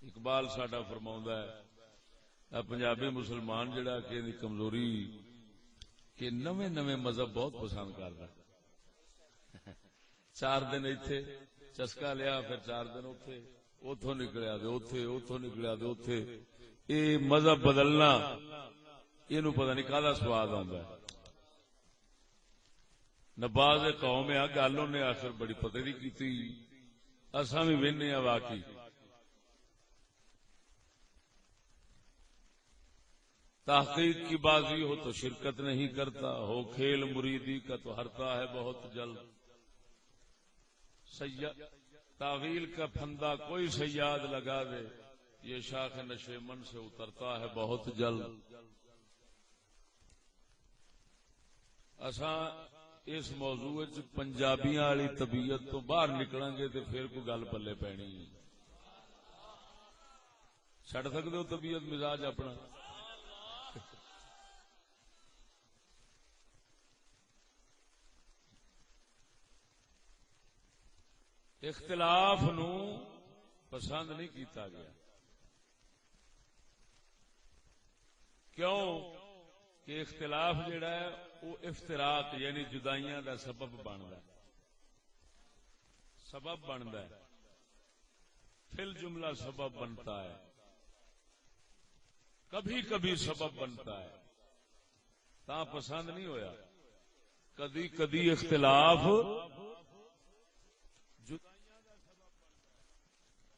اقبال ساڈا فرماؤندا ہے پنجابی مسلمان جڑا کہ دی کمزوری کہ نویں نویں مذہب بہت پسند کردا 4 دن ایتھے چسکا لیا پھر 4 دن اوتھے اوتھوں نکلیا تے اوتھے اوتھوں نکلیا تے اوتھے اے مذہب بدلنا اینو پتہ نہیں کادا سواد آندا ہے نباز قوم ہے گل انہیں آخر بڑی پتہ نہیں کیتی اساں بھی وینے آ واقعی تحقیق کی بازی ہو تو شرکت نہیں کرتا ہو کھیل مریدی کا تو ہرتا ہے بہت جلد تعویل کا پھندا کوئی سیاد لگا دے یہ شاخ نشے من سے اترتا ہے بہت جلد اساں اس موضوع پنجابیاں والی طبیعت تو باہر نکلیں گے تو پھر کوئی گل پلے پینی چھڑ سکتے ہو طبیعت مزاج اپنا اختلاف نو پسند نہیں کیتا گیا کیوں کہ اختلاف جڑا ہے وہ افتراق یعنی جدائیاں دا سبب بنتا ہے فی الجملہ سبب بنتا ہے کبھی کبھی سبب بنتا ہے تا پسند نہیں ہویا کدی کدی اختلاف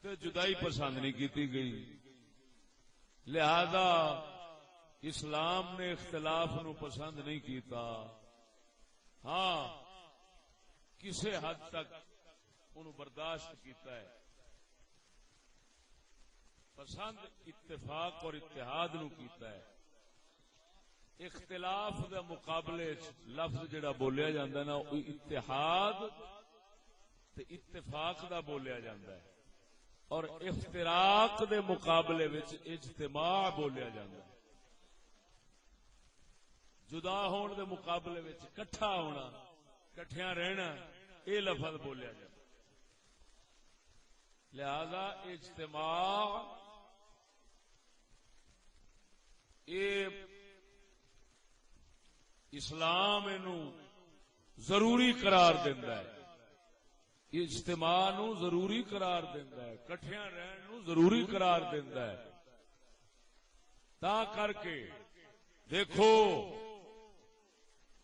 جدائی پسند نہیں کیتی گئی لہذا اسلام نے اختلاف نو پسند نہیں کیتا ہاں کسے حد تک انہوں برداشت کیتا ہے پسند اتفاق اور اتحاد نو کیتا ہے اختلاف دے مقابلے لفظ جڑا بولیا جاندا ہے نا وہ اتحاد تے اتفاق دا بولیا جاندا ہے اور افتراق دے مقابلے وچ اجتماع بولیا جاندا ہے جدا ہون دے مقابلے وچ کٹھا ہونا کٹھیاں رہنا اے لفظ بولیا جائے لہذا اجتماع اے اسلام انو ضروری قرار دیندا ہے اجتماع نو ضروری قرار دیندا ہے کٹھیاں رہن نو ضروری قرار دیندا ہے تا کر کے دیکھو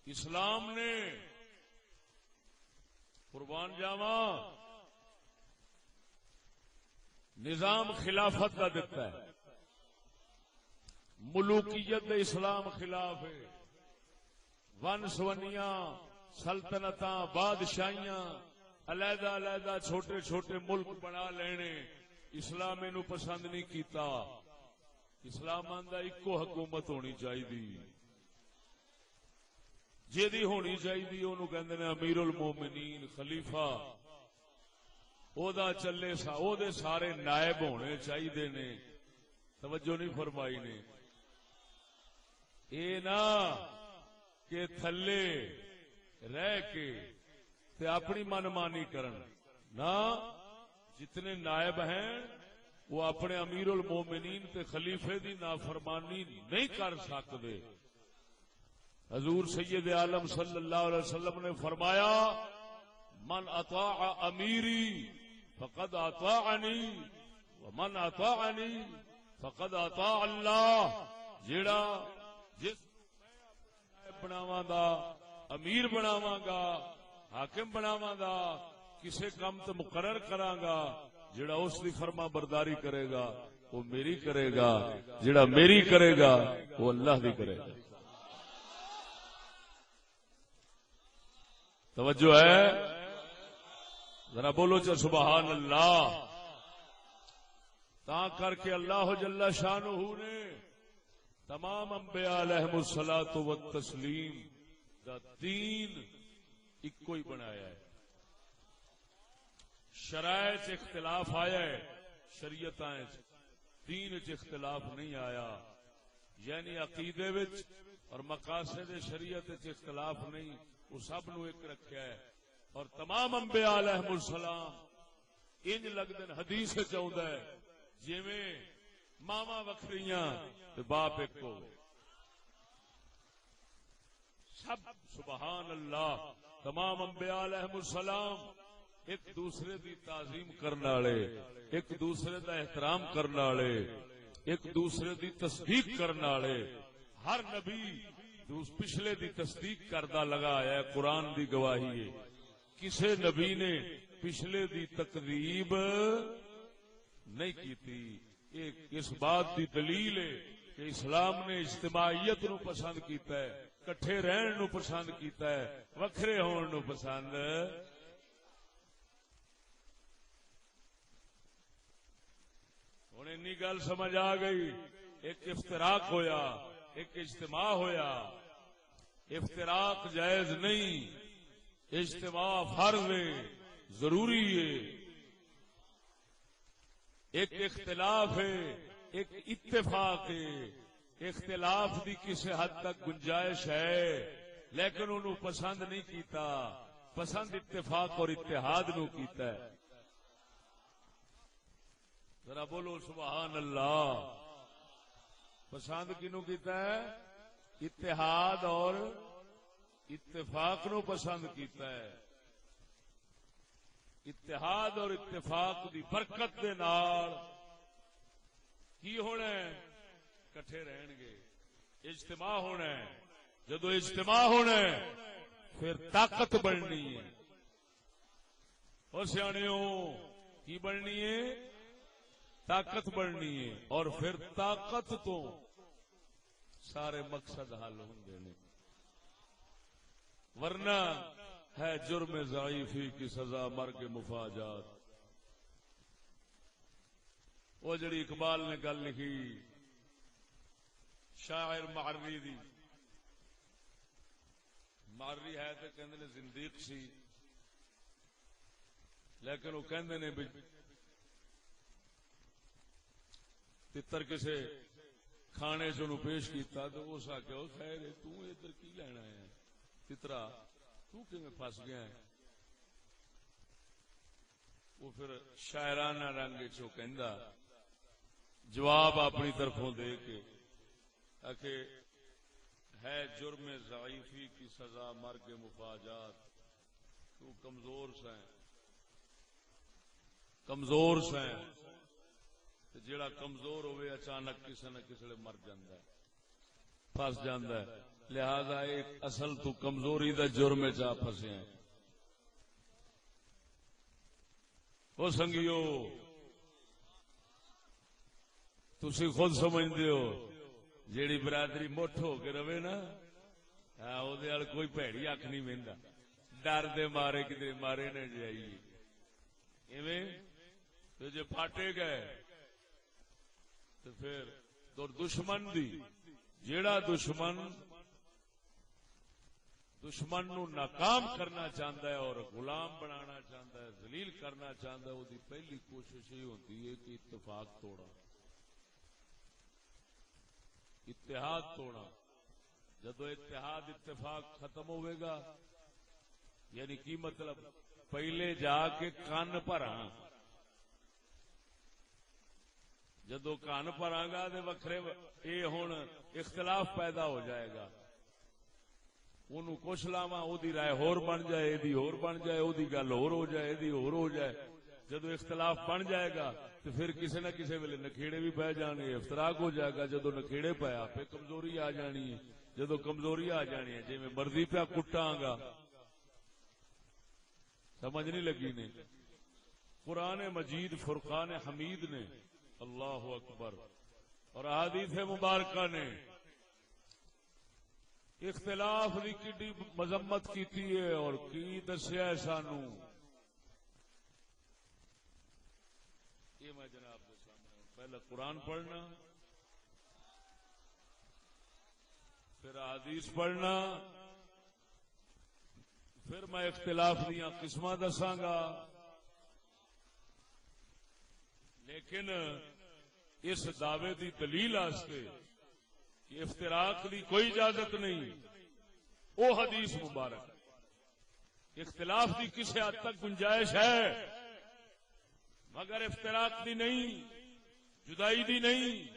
اسلام نے قربان جاواں نظام خلافت کا دیتا ہے ملوکیت اسلام خلاف ہے ون سونیاں سلطنتاں بادشاہیاں علیحدہ علیحدہ چھوٹے چھوٹے ملک بنا لینے اسلام نو پسند نہیں کیتا اسلام آندا اکو حکومت ہونی چاہیے جیدی ہونی چاہیے انہوں کہندے نے امیر المومنین خلیفہ او دا چلے او دے سارے نائب ہونے چاہیے نے توجہ نہیں فرمائی نے اے نا کہ تھلے رہ کے تے اپنی من مانی کرن نا جتنے نائب ہیں وہ اپنے امیر المومنین تے خلیفے دی نافرمانی نہیں کر سکتے حضور سید عالم صلی اللہ علیہ وسلم نے فرمایا من اطاع امیری فقد اطاعنی ومن اطاعنی فقد اطاع اللہ جیڑا جس میں اپنا نائب بناواں گا امیر بناواں گا حاکم بناواں گا کسے کم تے مقرر کراں گا جیڑا اس دی فرما برداری کرے گا وہ میری کرے گا جیڑا میری کرے گا وہ اللہ دی کرے گا توجہ ہے ذرا بولو چا سبحان اللہ تا کر کے اللہ جل شانہ نے تمام انبیاء علیہم الصلوۃ والتسلیم دا دین ایک ہی بنایا ہے شرائع اختلاف آیا ہے شریعت دین اختلاف نہیں آیا یعنی عقیدے وچ اور مقاصد شریعت اختلاف نہیں وہ سب نو ایک رکھیا ہے اور تمام انبیاء علیہم السلام انج لگدن حدیث چاہندا ہے جویں ماواں وکھریاں تے باپ ایک ہوئے. سب سبحان اللہ تمام انبیاء علیہم السلام ایک دوسرے دی تعظیم کرنے والے، ایک دوسرے دا احترام کرنے والے، ایک دوسرے دی تصدیق کرنے والے. ہر نبی پچھلے دی تصدیق کردہ لگا ہے. قرآن دی گواہی ہے کسے نبی نے پچھلے دی تکذیب نہیں کیتی. ایک اس بات دی دلیل ہے کہ اسلام نے اجتماعیت نو پسند کیتا ہے، کٹھے رہن نو پسند کیتا ہے، وکھرے ہون نو پسند. ہن انی گل سمجھ آ گئی. ایک افتراق ہویا، ایک اجتماع ہویا. افتراق جائز نہیں، اجتماع فرض ہے، ضروری ہے. ایک اختلاف ہے، ایک اتفاق ہے. اختلاف دی کسی حد تک گنجائش ہے لیکن انہوں پسند نہیں کیتا، پسند اتفاق اور اتحاد نو کیتا ہے. ذرا بولو سبحان اللہ. پسند کنو کیتا ہے؟ اتحاد اور اتفاق نو پسند کیتا ہے. اتحاد اور اتفاق دی برکت دے نال کی ہونا ہے؟ کٹھے رہن گے، اجتماع ہونا ہے. جدو اجتماع ہونا ہے پھر طاقت بننی ہے. اور سیاںیوں کی بننی ہے؟ طاقت بننی ہے. اور پھر طاقت تو سارے مقصد حل ہوں گے. ورنہ ہے جرم ضعیفی کی سزا مرگ مفاجات. وہ جڑی اقبال نے گل لکھی شاعر معری دی، معری ہے تو کہندے نے زندیق سی، لیکن وہ کہندے نے تتر کسے کھانے سے انہوں پیش کیتا تو اس آکھیا او خیر ہے تو ادھر کی لینا ہے تترا، تو کیویں پھس گیا ہے. وہ پھر شاعرانہ رنگ چو کہندا جواب اپنی طرفوں دے کے کہ ہے جرم ضعیفی کی سزا مرگ مفاجات. تو کمزور سیں، کمزور سیں. جیڑا کمزور ہوئے اچانک کسی نہ کسی مر جاندا ہے، پھس جاندا ہے. لہذا ایک اصل تو کمزوری دا جرم چا پھسے ہیں. او سنگیو تسی خود سمجھدے ہو جیڑی برادری مٹھ ہو کے رہے نا او دے ال کوئی بھڑی اکھ نہیں ویندا، ڈر دے مارے کدے مارے نہ جائیے. ایویں تے جے پھاٹے گئے تو پھر دشمن دی جیڑا دشمن نو ناکام کرنا چاہتا ہے اور غلام بنانا چاہتا ہے، ذلیل کرنا چاہتا ہے، وہ دی پہلی کوشش یہ ہوتی ہے کہ اتفاق توڑا، اتحاد توڑا. جدو اتحاد اتفاق ختم ہوئے گا یعنی کی مطلب پہلے جا کے کان بھرا، جدو کان بھرا گا تو وکھرے یہ ہن اختلاف پیدا ہو جائے گا. انہوں کچھ لاواں او دی رائے ہور بن جائے، ایدی ہور بن جائے، او دی گل ہور ہو جائے، ایدی ہور ہو جائے. جدو اختلاف بن جائے گا تو پھر کسی نہ کسی ویلے نکھیڑے بھی پہ جان گے، افتراق ہو جائے گا. جدو نکھیڑے پایا پھر کمزوری آ جانی ہے. جدو کمزوری آ جانی ہے جی میں مرضی پیا کٹاں گا. سمجھ نہیں لگی نے؟ قرآن مجید فرقان حمید نے اللہ اکبر اور احادیث مبارکہ نے اختلاف کی کڈی مذمت کیتی ہے اور کی دسیا ہے سانو. یہ میں جناب کے سامنے پہلے قرآن پڑھنا، پھر حدیث پڑھنا، پھر میں اختلاف دیا قسمہ دساں گا. لیکن اس دعوے دی دلیل آستے کہ افتراق دی کوئی اجازت نہیں، وہ حدیث مبارک. اختلاف دی کسی حد تک گنجائش ہے مگر افتراق دی نہیں. جدائی دی نہیں.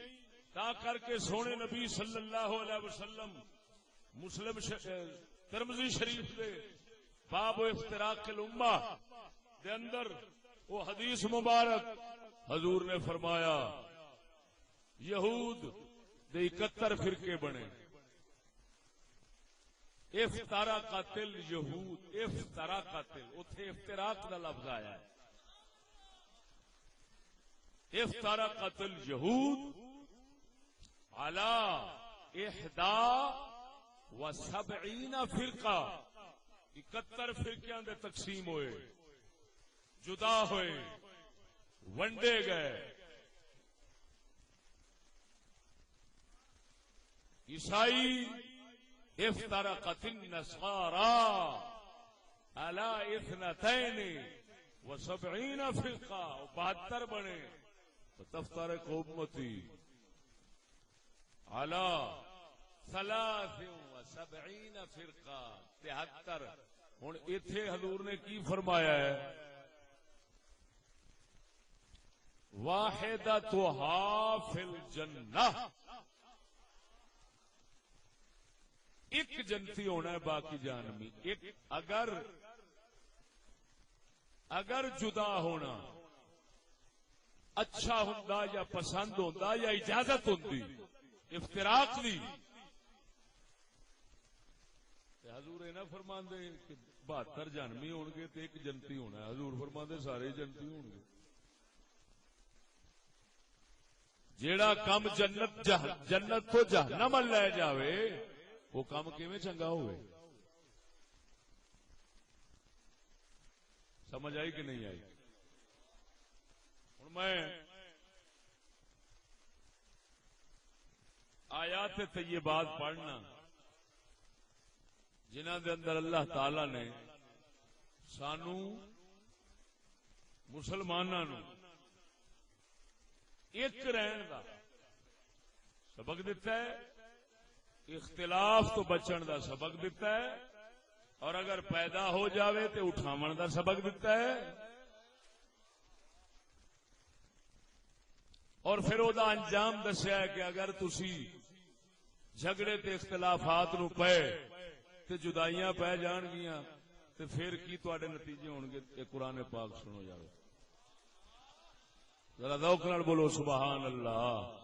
تا کر کے سونے نبی صلی اللہ علیہ وسلم مسلم ترمذی شریف دے باب افتراق الامہ دے اندر وہ حدیث مبارک حضور نے فرمایا یہود دے 71 فرقے بنے. افتراقت الیہود، افتراقت، اتھے افتراق دا لفظ آیا ہے. افتراقت الیہود علی 71 فرقہ، 71 فرقیاں دے تقسیم ہوئے، جدا ہوئے، ونڈے گئے. عیسائی افترقت النصارى على 72 فرقہ، 72 بنے. تفترق امتی على 73 فرقہ، 73. ہن ایتھے حضور نے کی فرمایا ہے؟ واحدتها فی الجنہ، ایک جنتی ہونا ہے باقی جہنمی. ایک اگر جدا ہونا اچھا ہوندا یا پسند ہوندا یا اجازت ہوندی افتراق دی، حضور یہ نہ فرماندے کہ 72 جہنمی ہون گے تے ایک جنتی ہونا ہے. حضور فرماندے سارے جنتی ہون گے. جیڑا کم جنت تو جہنم لے جاوے وہ کام کیویں چنگا ہوئے؟ سمجھ آئی کہ نہیں آئی؟ ہن میں آیات طیبات پڑھنا جنہاں دے اندر اللہ تعالی نے سانو مسلماناں نو ایک رہن دا سبق دیتا ہے، اختلاف تو بچن دا سبق دیتا ہے، اور اگر پیدا ہو جاوے تے اٹھاون دا سبق دیتا ہے، اور پھر او دا انجام دسیا ہے کہ اگر تسی جھگڑے تے اختلافات نو پے تے جدائیاں پہ جان گیاں تے پھر کی تواڈے نتیجے ہون گے. تے قرآن پاک سنو جاوے، ذرا ذوق نال بولو سبحان اللہ.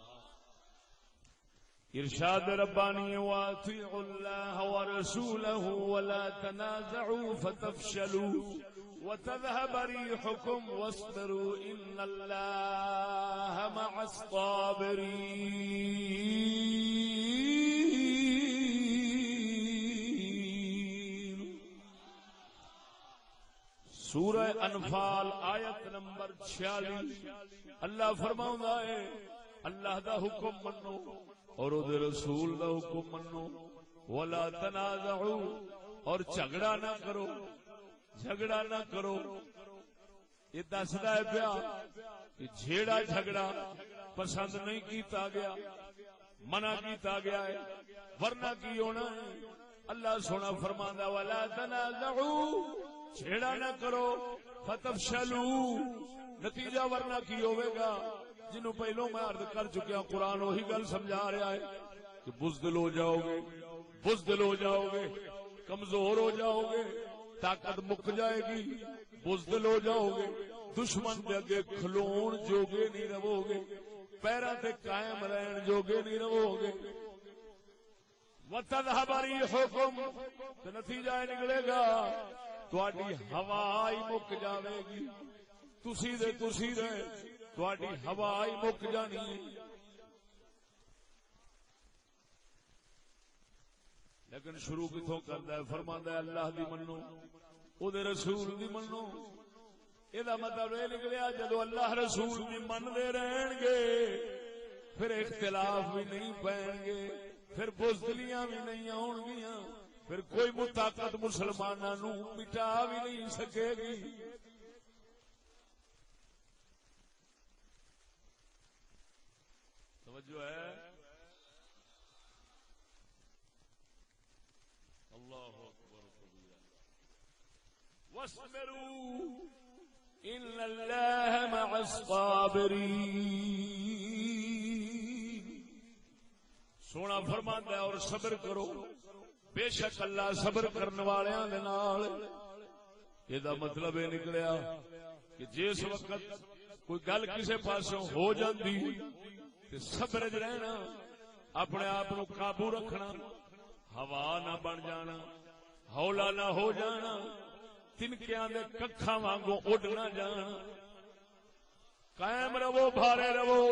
ارشاد ربانی واطیعوا اللہ ورسولہ ولا تنازعوا فتفشلوا وتذهب ريحكم واصبروا ان اللہ مع الصابرین. سورہ انفال آیت نمبر 46. اللہ فرماؤں ہے اللہ دا حکم منو اور دے رسول دا حکم منو. ولا تنازعوا، اور جھگڑا نہ کرو، جھگڑا نہ کرو. یہ دسدا ہے پیا کہ جھیڑا جھگڑا پسند نہیں کیتا گیا، منع کیتا گیا ہے، ورنہ کی ہونا ہے؟ اللہ سونا فرماندا ولا تنازعوا، جھیڑا نہ کرو، فتفشلوا، نتیجہ ورنہ کی ہوئے گا؟ جنہوں پہلوں میں عرض کر چکیا، قرآن وہی گل سمجھا رہا ہے کہ بزدل ہو جاؤ گے، بزدل ہو جاؤ گے، کمزور ہو جاؤ گے، طاقت مک جائے گی، بزدل ہو جاؤ گے، دشمن دے اگے کھلون جوگے نہیں رہو گے، پیراں تے قائم رہن جوگے نہیں رہو گے. وَتَذْهَبَ رِيحُكُمْ، تے نتیجہ نکلے گا تہاڈی ہوا ہی مک جاوے گی. تسی رہے تہاڈی ہوا ہی مک جانی ہے. لیکن شروع کتوں کرتا ہے؟ فرماندا ہے اللہ دی منو، او دے رسول دی منو. یہ مطلب یہ نکلیا جدو اللہ رسول دی من دے رہن گے پھر اختلاف بھی نہیں پائیں گے، پھر بزدلیاں بھی نہیں آن گیاں، پھر کوئی مطاقت مسلمانوں نو مٹا بھی نہیں سکے گی. توجہ ہے؟ اللہ اکبر کبیرہ. وَاصْبِرُوا إِنَّ اللَّهَ مَعَ الصَّابِرِينَ. سونا فرماندا ہے اور صبر کرو بے شک اللہ صبر کرنے والیاں دے نال. یہ دا مطلب یہ نکلیا کہ جس وقت کوئی گل کسے پاسوں ہو جاندی تے صبر وچ رہنا, اپنے آپ نو قابو رکھنا, ہوا نہ بن جانا, ہولا نہ ہو جانا, تنکیاں دے ککھاں وانگوں اڈ نہ جانا, قائم رہو بھارے رہو.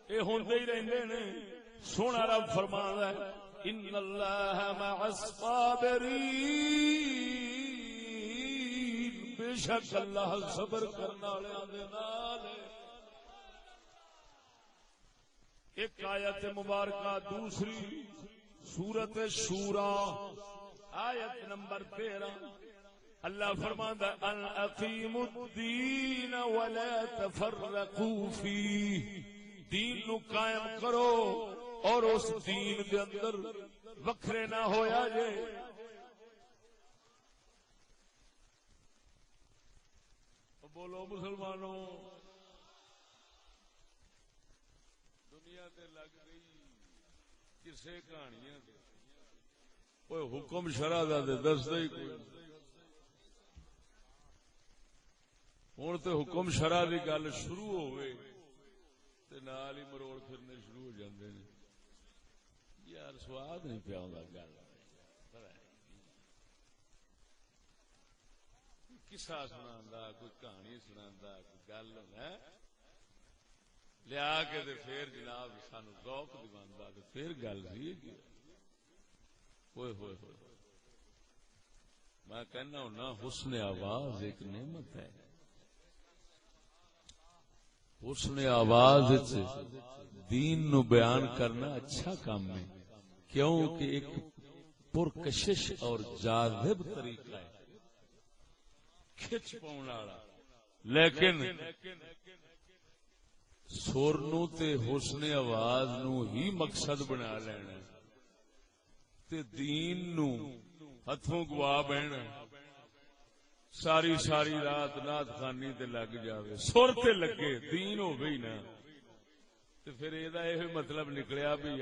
اے ہوندے ہی رہندے نے. سونا رب فرماندا ہے ان اللہ مع الصابرین, بے شک اللہ صبر کرنے والوں دے نال. ایک آیت مبارکہ دوسری سورت شورا آیت نمبر 13 اللہ فرماندا ہے ان اقیموا الدین ولا تفرقوا فیہ, دین نو قائم کرو اور اس دین دے اندر وکھرے نہ ہویا جے. بولو مسلمانوں, دنیا تے لگ گئی کسے کہانیاں تے, کوئی حکم شرع دا تے دسدا ہی کوئی. ہن تے حکم شرع دی گل شروع ہوئے تے نال ہی مروڑ پھرنے شروع ہو جاندے نے. یار سواد نہیں پیا ہوندا گل, قصہ سناندا, کوئی کہانی سناندا, کوئی گل ہے لیا کے تے پھر جناب سانو ذوق دیواندا تے پھر گل سی. ہوئے ہوئے ہوئے, میں کہنا ہونا حسن آواز ایک نعمت ہے. حسن آواز دین نو بیان کرنا اچھا کام ہے, کیونکہ ایک پرکشش اور جاذب طریقہ ہے, کھچ پاؤن والا. لیکن سر نو تے حسن آواز نو ہی مقصد بنا لینا تے دین نو ہتھوں گوا بہنا, ساری ساری رات نات خانی تے لگ جاوے, سر تے لگے دین ہو گئی نا, تے پھر یہ مطلب نکلیا بھی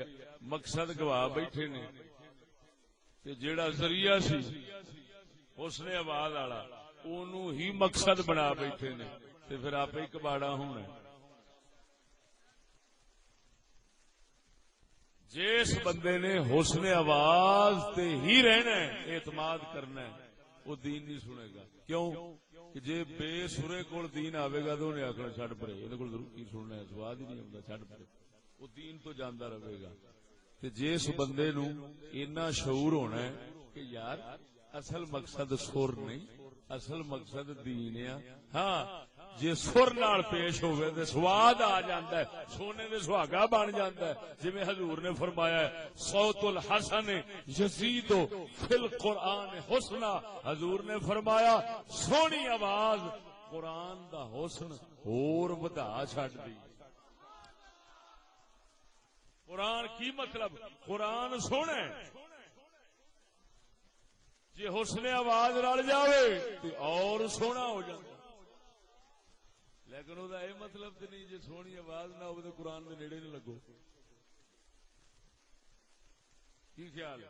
مقصد گوا بیٹھے نے, تے جیڑا ذریعہ سی حسن آواز والا اونوں ہی مقصد بنا بیٹھے نے, تے پھر آپ ہی کباڑا ہونا. جس بندے نے حسن آواز تے ہی رہنا ہے, اعتماد کرنا ہے, وہ دین نہیں سنے گا. کیوں کہ جے بے سرے کول دین آوے گا تو انہیں آخنا چھڈ پرے, یہ کول ضرور کی سننا ہے, سواد ہی نہیں آتا, چھڈ پرے, وہ دین تو جاندا رہے گا. تے جس بندے نو اتنا شعور ہونا ہے کہ یار اصل مقصد سر نہیں, اصل مقصد دین ہے. ہاں جے سر نال پیش ہوئے تے سواد آ جاندا ہے, سونے دے سہاگا بن جاندا ہے. جویں حضور نے فرمایا ہے صوت الحسن یزید فی القرآن حسنا, حضور نے فرمایا سونی آواز قرآن دا حسن اور ودا چھڈ دی. قرآن کی مطلب قرآن سونا ہے, جے حسن آواز رل جاوے تے اور سونا ہو جائے. لیکن وہ یہ مطلب تو نہیں جی سونی آواز نہ ہو تو قرآن کے نیڑے نہ لگو. کی خیال ہے؟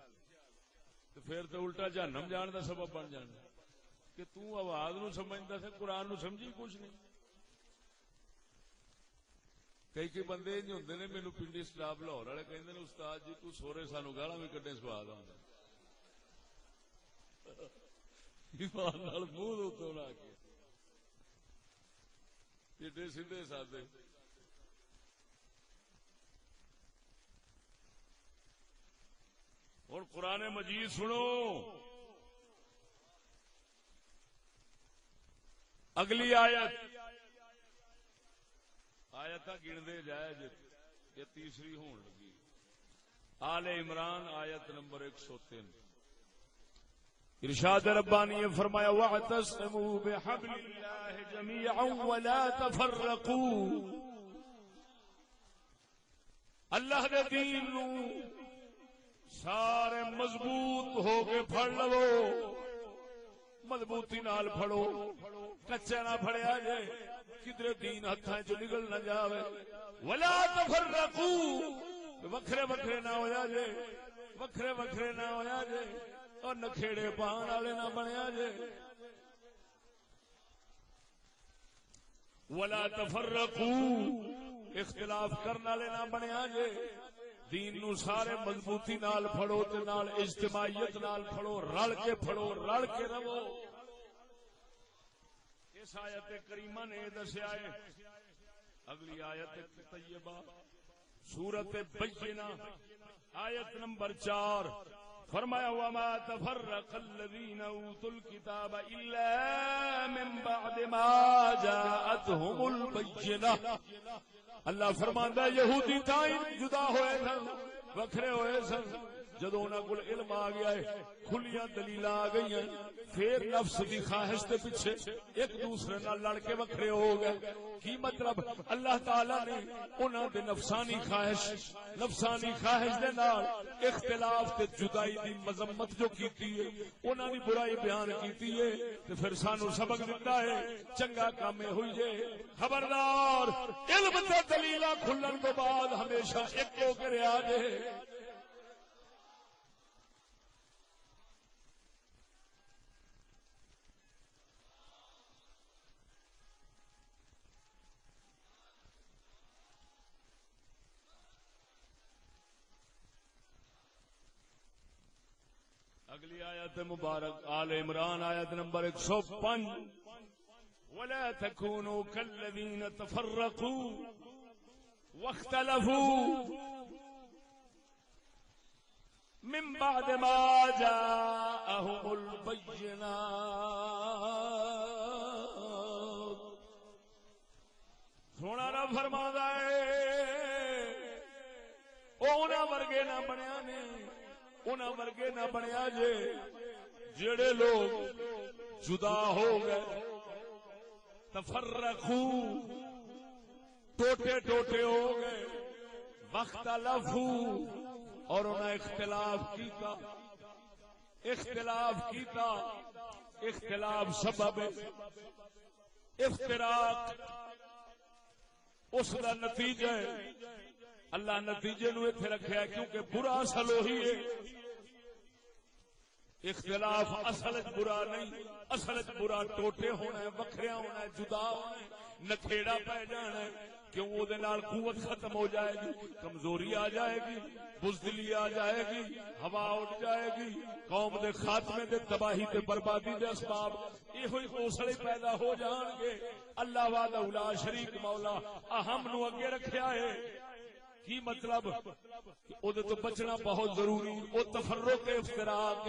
تو پھر تو الٹا جہنم جان کا سبب بن جانا کہ تو آواز نو سمجھتا سے قرآن نو سمجھی کچھ نہیں. کئی بندے نہیں ہوندے نے, مینوں پنڈی سٹاف لاہور والے کہندے نے استاد جی تو سورے سانو گالاں بھی کڈے سواد آندا. ایمان نال منہ تو لا کے ایڈے سیدھے سادے. اور قرآن مجید سنو, اگلی آیت گنتے جائے یہ تیسری ہون لگی. آل عمران آیت نمبر 103. ارشاد ربانی نے فرمایا واعتصموا بحبل اللہ جميعا ولا تفرقوا, اللہ دے دین نو سارے مضبوط ہو کے پھڑ لو, مضبوطی نال پھڑو, کچا نہ پھڑیا جائے, کدھر دین ہتھاں چ نکل نہ جاوے. ولا تفرقوا, وکھرے وکھرے نہ ہویا جے، وکھرے وکھرے نہ ہویا جے، اور نکھیڑے پان والے نہ بنیا جے. ولا تفرقوا، اختلاف کرنے والے نہ بنیا جے. دین نو سارے مضبوطی نال پھڑو تے نال اجتماعیت نال پھڑو، رل کے پھڑو، رل کے رہو. اس آیت کریمہ نے دسیا ہے. اگلی آیت طیبہ سورۃ بینہ آیت نمبر 4 فرمایا وما تفرق الذين اوتوا الكتاب الا من بعد ما جاءتهم البينة. اللہ فرماندا یہودی تاں جدا ہوئے سن، وکھرے ہوئے سن، جدوں انہاں کول علم آ گیا ہے، کھلیاں دلیلاں آ گئی ہیں، پھر نفس دی خواہش دے پیچھے ایک دوسرے نال لڑ کے وکھرے ہو گئے. کی مطلب؟ اللہ تعالی نے انہاں دے نفسانی خواہش دے نال اختلاف تے جدائی دی مذمت جو کیتی ہے، انہاں دی برائی بیان کیتی ہے، تے پھر سانو سبق دتا ہے چنگا کام ہوئی جے. خبردار علم تے دلیلاں کھلن تو بعد ہمیشہ ایک ہو کے رہیا جے. اگلی آیت مبارک آل عمران آیت نمبر 105 ولا تكونوا كالذين تفرقوا واختلفوا من بعد ما جاءهم البينات. سونا رب فرماتا ہے اونا ورگے نہ بنیا نے، انہاں ورگے نہ بنیا جے جڑے لوگ جدا ہو گئے، تفرقو ٹوٹے ٹوٹے ہو گئے، واختلفو اور انہاں اختلاف کیتا. اختلاف سبب افتراق اس کا نتیجہ ہے. اللہ نتیجے نو ایتھے رکھیا کیونکہ برا اصل وہی ہے. اختلاف اصل برا نہیں، اصل برا ٹوٹے ہونا ہے، وکھریا ہونا ہے، جدا ہونا ہے، نکھیڑا پہ جانا ہے. کیوں وہ دے نال قوت ختم ہو جائے گی، کمزوری آ جائے گی، بزدلی آ جائے گی، ہوا اٹھ جائے گی، قوم دے خاتمے دے تباہی تے بربادی دے اسباب یہ حوصلے پیدا ہو جان گے. اللہ وحدہ لا شریک مولا اہم نو اگے رکھیا ہے. کی مطلب؟ او دے تو بچنا بہت ضروری. او تفرق افتراق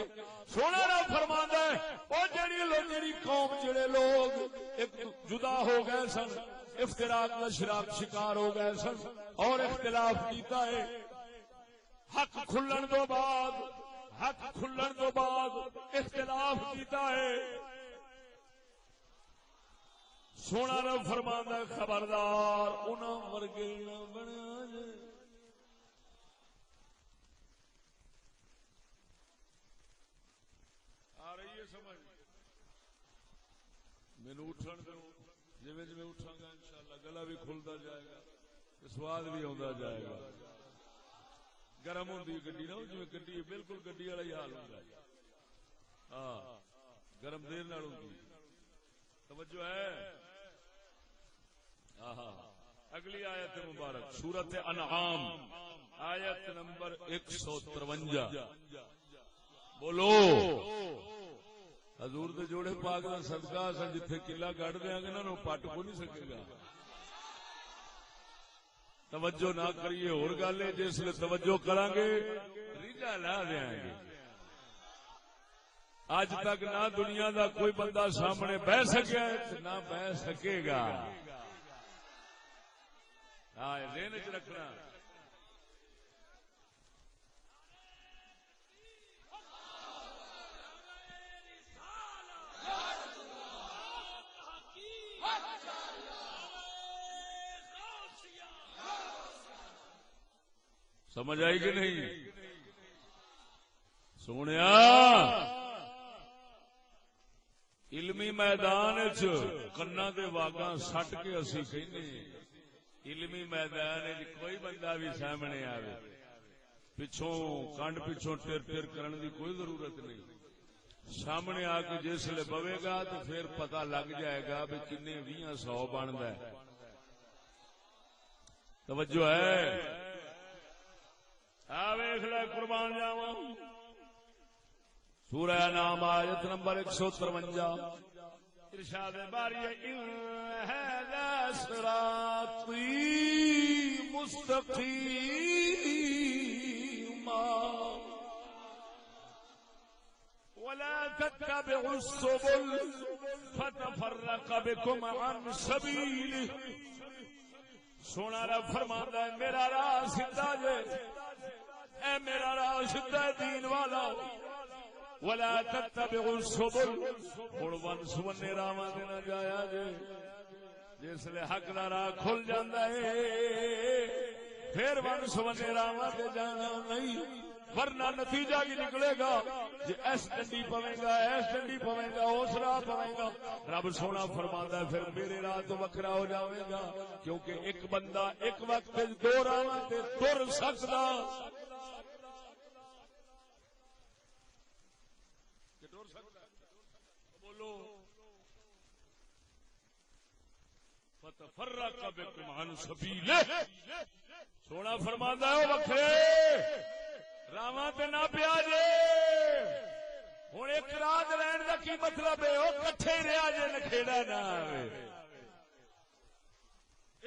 سونا رب فرماندا ہے او جڑی قوم جڑے لوگ ایک جدا ہو گئے سن، افتراق کا شکار ہو گئے سن اور اختلاف کیتا ہے. حق کھلن تو بعد اختلاف کیتا ہے. سونا رب فرماندا ہے خبردار انہاں ورگے نہ بنیا جے. آ رہی ہے سمجھ؟ مینوں اٹھن دو، جویں جویں اٹھاں گا انشاءاللہ گلا بھی کھلدا جائے گا، سواد بھی آندا جائے گا. گرم ہوندی گڈی نہ جویں گڈی بالکل گڈی والا ہی حال ہوندا ہے. ہاں گرم دیر نال ہوندی. توجہ ہے؟ اگلی آیت مبارک سورۃ انعام آیت نمبر 153. بولو حضور دے جوڑے پاک دا صدقہ اساں جتھے قلعہ گڑھ دیاں گے نا پٹ کو نہیں سکے گا. توجہ نہ کریے اور گل ہے جس لئے توجہ کریں گے ریجا لا دیاں گے. اج تک نہ دنیا دا کوئی بندہ سامنے بہ سکیا ہے نہ بہ سکے گا. ہاں ذہن وچ رکھنا. سمجھ آئی کہ نہیں؟ سونیا علمی میدان کنا دے واگاں سٹ کے اسی کہنے علمی میدان کوئی بندہ بھی سامنے آوے پچھوں کنڈ پچھوں ٹر ٹر کرنے کی کوئی ضرورت نہیں. سامنے آ کے جس لے بوے گا تو پھر پتہ لگ جائے گا بھی کنے 20-100 بنتا ہے. توجہ ہے؟ ویخ لے قربان جاواں سورہ انعام آیت نمبر 153 ارشاد باری ان ھذا صراطی مستقیما ولا تتبعوا السبل فتفرق بكم عن سبیلہ. سونا رب فرماندا ہے میرا راہ سیدھا جے، اے میرا راہ سیدھا دین والا. ولا تتبعوا السبل ہن ون سونے راواں تے نہ جایا جے. جس لے حق دا راہ کھل جاندا ہے پھر ون سونے راواں تے جانا نہیں، ورنہ نتیجہ کی نکلے گا جی ایس ڈنڈی پوے گا ایس ڈنڈی پوے گا اس راہ پوے گا. رب سونا فرماندا ہے پھر میرے راہ تو وکھرا ہو جاوے گا، کیونکہ ایک بندہ ایک وقت دو راواں تے ٹر سکدا. بولو فتفرق بكم عن سبیلہ. سونا فرماندا ہے او وکھرے راواں تے نہ پیا جے. ہن ایک رات رہن دا کی مطلب ہے؟ او کٹھے رہیا جے نکھیڑا نہ آوے،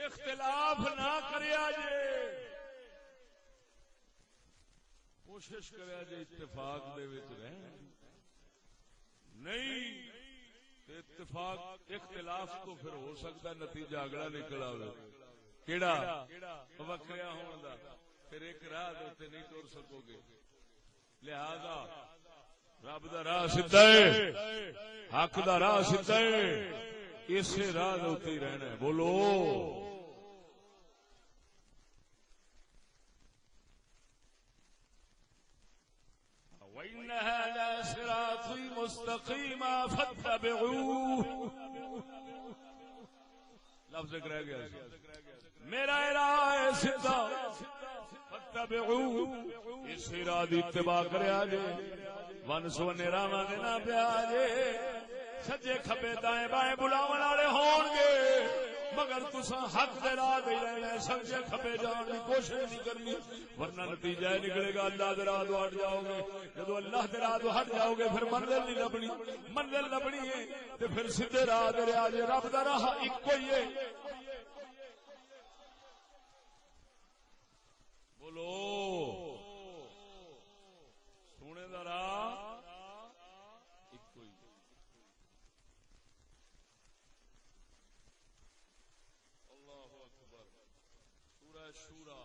اختلاف نہ کریا جے، کوشش کریا جے اتفاق دے وچ رہن. نہیں اتفاق اختلاف تو پھر ہو سکتا نتیجہ اگلا نکل آئے. کیڑا؟ وکھریا ہون دا. پھر ایک راہ دے نہیں ٹر سکو گے. لہذا رب دا راہ سیدھا ہے، حق دا راہ سیدھا ہے، اسی راہ دے ہی رہنا ہے. بولو وَإِنَّ هَذَا صِرَاطِي مُسْتَقِيمًا فَاتَّبِعُوهُ. لفظ رہ گیا میرا راہ سیدھا فَاتَّبِعُوهُ، اس راہ دی اتباع کریا جے. ون سونے راواں دے نہ پیا جے. سجے کھبے دائیں بائیں بلاون والے ہون گے مگر تساں حق دے راہ دے رہنا. سجے کھبے جان دی کوشش نہیں کرنی، ورنہ نتیجہ نکلے گا اللہ دے راہ تو ہٹ جاؤ گے. جدو اللہ دے راہ تو ہٹ جاؤ گے پھر منزل نہیں لبنی. منزل لبنی ہے تے پھر سیدھے راہ دے رہا جے. رب دا راہ اکو ہی ہے. بولو سونے دا راہ اکو ہی. اللہ اکبر. سورہ شورا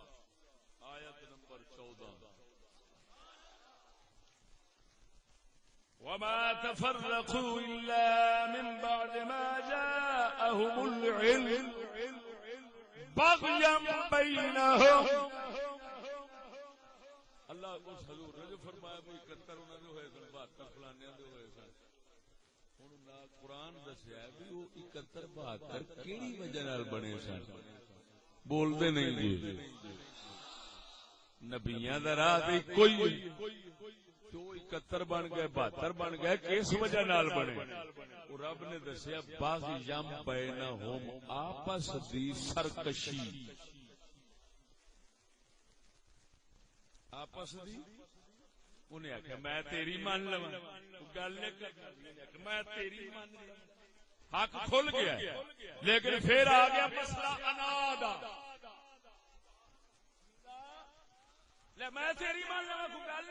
آیت نمبر 14 وما تفرقوا إلا من بعد ما جاءهم العلم بغيا بينهم. اللہ کو حضور نے جو فرمایا وہ 71 انہوں نے ہوئے سن 72 فلانیاں دے ہوئے سن. ہن نا قرآن دسیا بھی وہ 71 72 کیڑی وجہ نال بنے سن. بولدے نہیں جی. نبیاں دا راہ تے کوئی تو 71 بن گئے 72 بن گئے کس وجہ نال بنے؟ وہ رب نے دسیا باغیم بینہم آپس دی سرکشی. آپس دی انہیں آخیا میں تیری مان لوا گل میں تیری مان لوا. حق کھل گیا لیکن پھر آ گیا مسئلہ انا دا. میں تیری مان لوا کو گل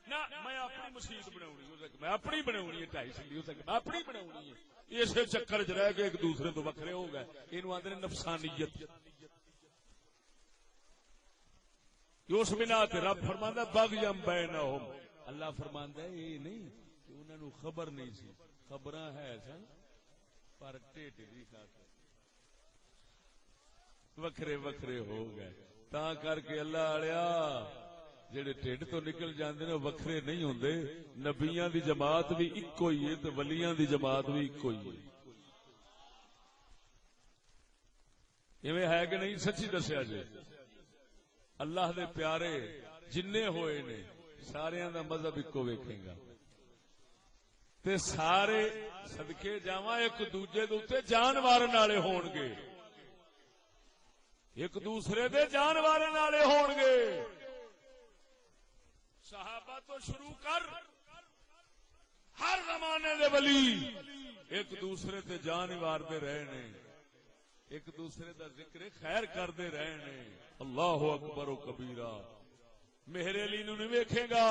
نہ میں اپنی مسیت بناونی ہو سکے میں اپنی بناونی ہے 2.5 سلی ہو سکے میں اپنی بناونی ہے. اسے چکر چ رہ کے ایک دوسرے تو وکھرے ہو گئے. یہ آدھے نفسانیت. اس بنا تے رب فرماندا بغیم بینہم. اللہ فرماندا ہے یہ نہیں کہ انہاں نو خبر نہیں سی. خبراں ہے سن پر ٹیٹ دی خاطر وکھرے وکھرے ہو گئے. تا کر کے اللہ آلیا جڑے ٹھڈ تو نکل جاندے نے وکھرے نہیں ہوندے. نبیاں دی جماعت بھی اکو ہی ہے تے ولیاں دی جماعت بھی اکو ہی ہے. ایویں ہے کہ نہیں؟ سچی دسیا جی. اللہ دے پیارے جنے ہوئے نے ساریاں دا مذہب ایکو ویکھے گا تے سارے صدقے جاواں ایک دوجے دے اوتے جان مارن والے ہون گے، ایک دوسرے دے جان مارن والے ہون گے. صحابہ تو شروع کر ہر زمانے دے ولی ایک دوسرے تے جان مارتے رہے نے، ایک دوسرے دا ذکر خیر کرتے رہے نے. اللہ اکبر و کبیرہ. میرے علی نو نہیں ویکھے گا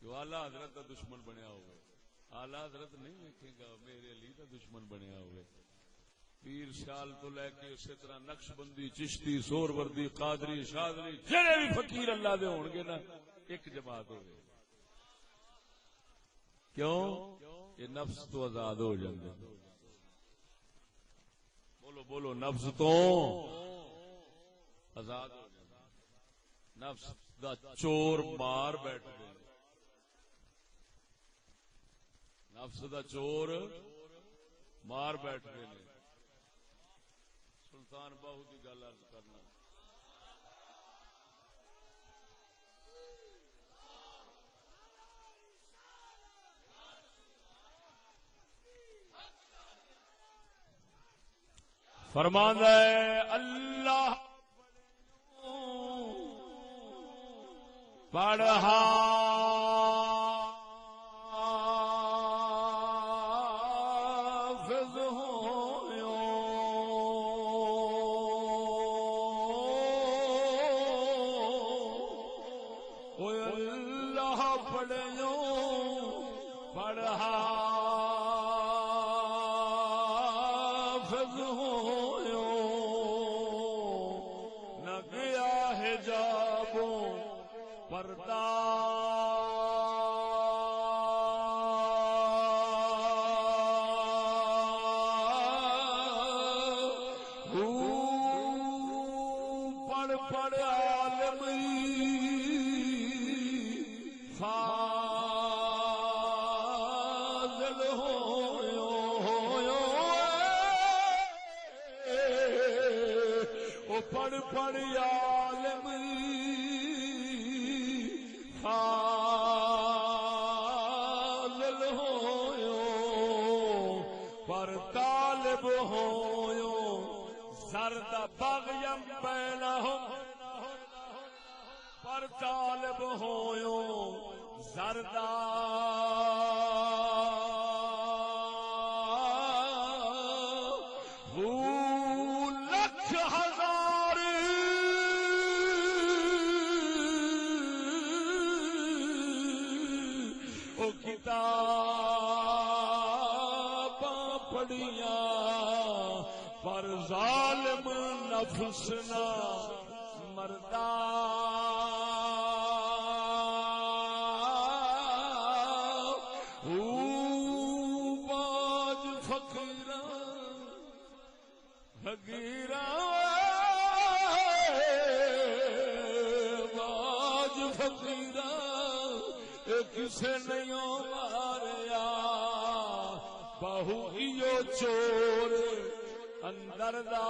جو اعلی حضرت دا دشمن بنیا ہوئے، اعلی حضرت نہیں ویکھے گا میرے علی دا دشمن بنیا ہوئے. پیر شال تو لے کے اسی طرح نقش بندی، چشتی، سور وردی، قادری، شاذلی، جڑے بھی فقیر اللہ دے ہون گے نا ایک جماعت ہوگی. کیوں؟ یہ نفس تو آزاد ہو جاندے. بولو بولو، نفس تو آزاد ہو جاندے. نفس دا چور مار بیٹھ گئے، نفس دا چور مار بیٹھ گئے. سلطان باہو کی گل عرض کرنا. فرماندا ہے اللہ پڑھا طالب ہویو زردہ لکھ ہزار او کتاباں پڑھیاں پر ظالم نفس نہ مردہ کسے نہیں ماریا بہو چور اندر دا